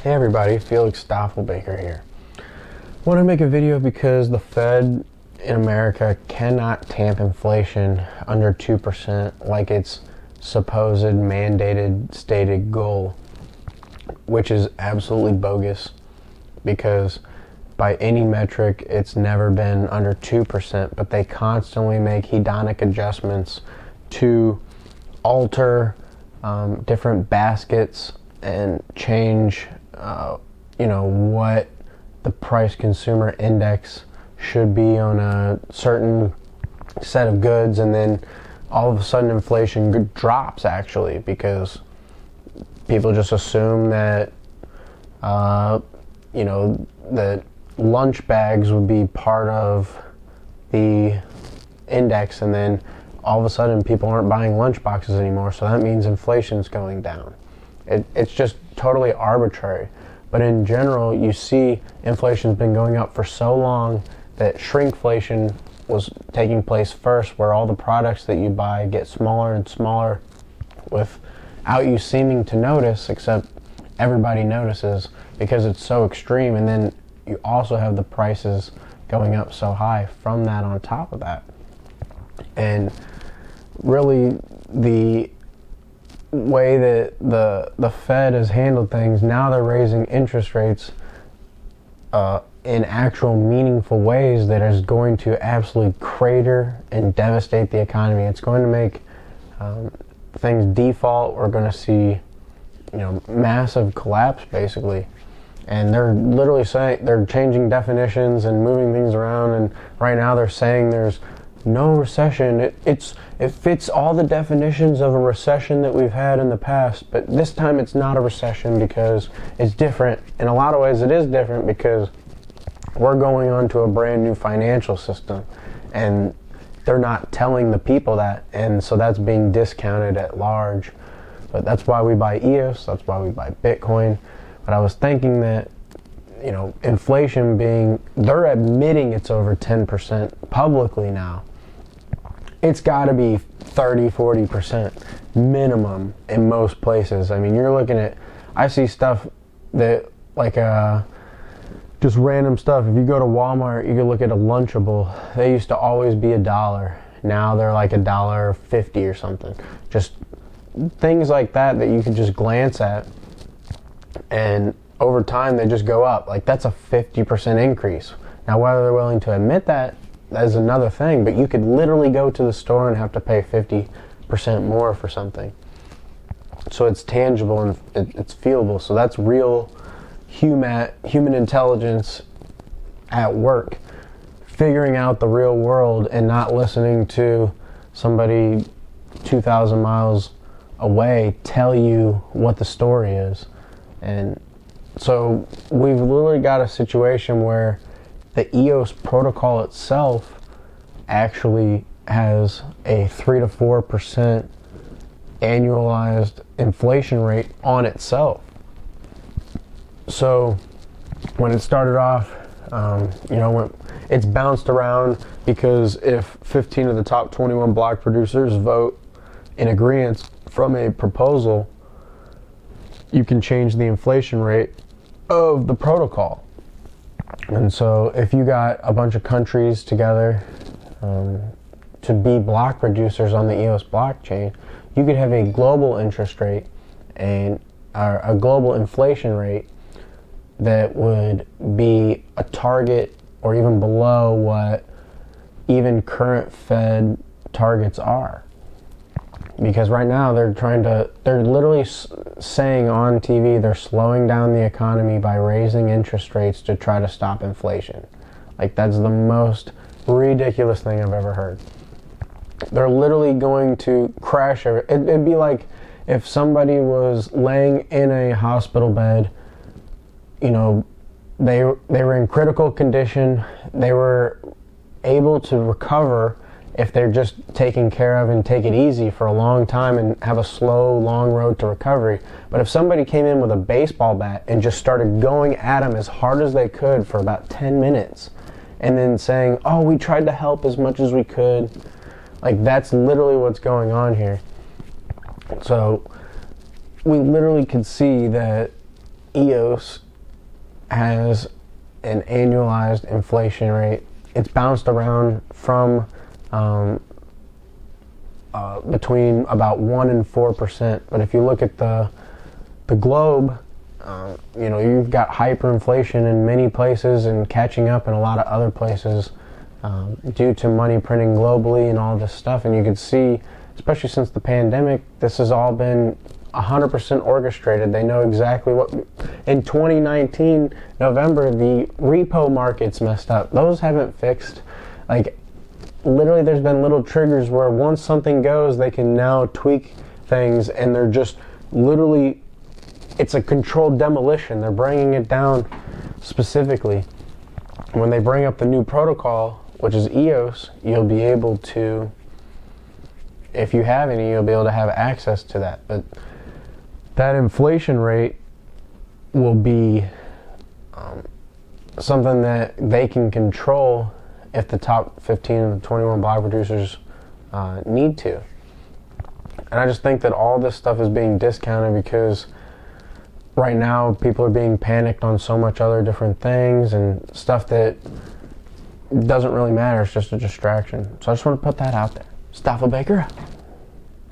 Hey everybody, Felix Staffelbaker here. I want to make a video because the Fed in America cannot tamp inflation under 2% like its supposed mandated stated goal, which is absolutely bogus because by any metric it's never been under 2%, but they constantly make hedonic adjustments to alter different baskets and change what the price consumer index should be on a certain set of goods, and then all of a sudden inflation drops actually because people just assume that that lunch bags would be part of the index, and then all of a sudden people aren't buying lunch boxes anymore, so that means inflation's going down. It's just totally arbitrary. But in general, you see inflation's been going up for so long that shrinkflation was taking place first, where all the products that you buy get smaller and smaller without you seeming to notice, except everybody notices because it's so extreme. And then you also have the prices going up so high from that on top of that. And really, the way that the Fed has handled things, now they're raising interest rates in actual meaningful ways that is going to absolutely crater and devastate the economy. It's going to make things default. We're going to see massive collapse basically. And they're literally saying they're changing definitions and moving things around, and right now they're saying there's no recession. It fits all the definitions of a recession that we've had in the past, but this time it's not a recession because it's different. In a lot of ways it is different because we're going on to a brand new financial system, and they're not telling the people that, and so that's being discounted at large. But that's why we buy EOS, that's why we buy Bitcoin. But I was thinking that inflation they're admitting it's over 10% publicly now. It's got to be 30-40% minimum in most places. I mean, you're looking at, I see stuff that just random stuff. If you go to Walmart, you can look at a Lunchable. They used to always be $1. Now they're like $1.50 or something. Just things like that you can just glance at, and over time they just go up. Like, that's a 50% increase. Now whether they're willing to admit that is another thing, but you could literally go to the store and have to pay 50% more for something. So it's tangible and it's feelable. So that's real human intelligence at work, figuring out the real world and not listening to somebody 2,000 miles away tell you what the story is. And so we've literally got a situation where the EOS protocol itself actually has a 3 to 4% annualized inflation rate on itself. So when it started off, it's bounced around because if 15 of the top 21 block producers vote in agreement from a proposal, you can change the inflation rate of the protocol. And so if you got a bunch of countries together to be block producers on the EOS blockchain, you could have a global interest rate and a global inflation rate that would be a target or even below what even current Fed targets are. Because right now they're literally saying on TV they're slowing down the economy by raising interest rates to try to stop inflation. Like, that's the most ridiculous thing I've ever heard. They're literally going to crash it'd be like if somebody was laying in a hospital bed, they were in critical condition, they were able to recover if they're just taken care of and take it easy for a long time and have a slow, long road to recovery. But if somebody came in with a baseball bat and just started going at them as hard as they could for about 10 minutes and then saying, oh, we tried to help as much as we could, like, that's literally what's going on here. So we literally could see that EOS has an annualized inflation rate. It's bounced around from between about 1% and 4%. But if you look at the globe, you've got hyperinflation in many places and catching up in a lot of other places due to money printing globally and all this stuff. And you can see, especially since the pandemic, this has all been 100% orchestrated. They know exactly what. In 2019, November, the repo markets messed up. Those haven't fixed. Like, literally, there's been little triggers where once something goes, they can now tweak things, and they're just literally, it's a controlled demolition. They're bringing it down specifically. When they bring up the new protocol, which is EOS, you'll be able to, if you have any, you'll be able to have access to that. But that inflation rate will be something that they can control if the top 15 of the 21 block producers need to. And I just think that all this stuff is being discounted because right now people are being panicked on so much other different things and stuff that doesn't really matter. It's just a distraction. So I just want to put that out there. Stoffel Baker.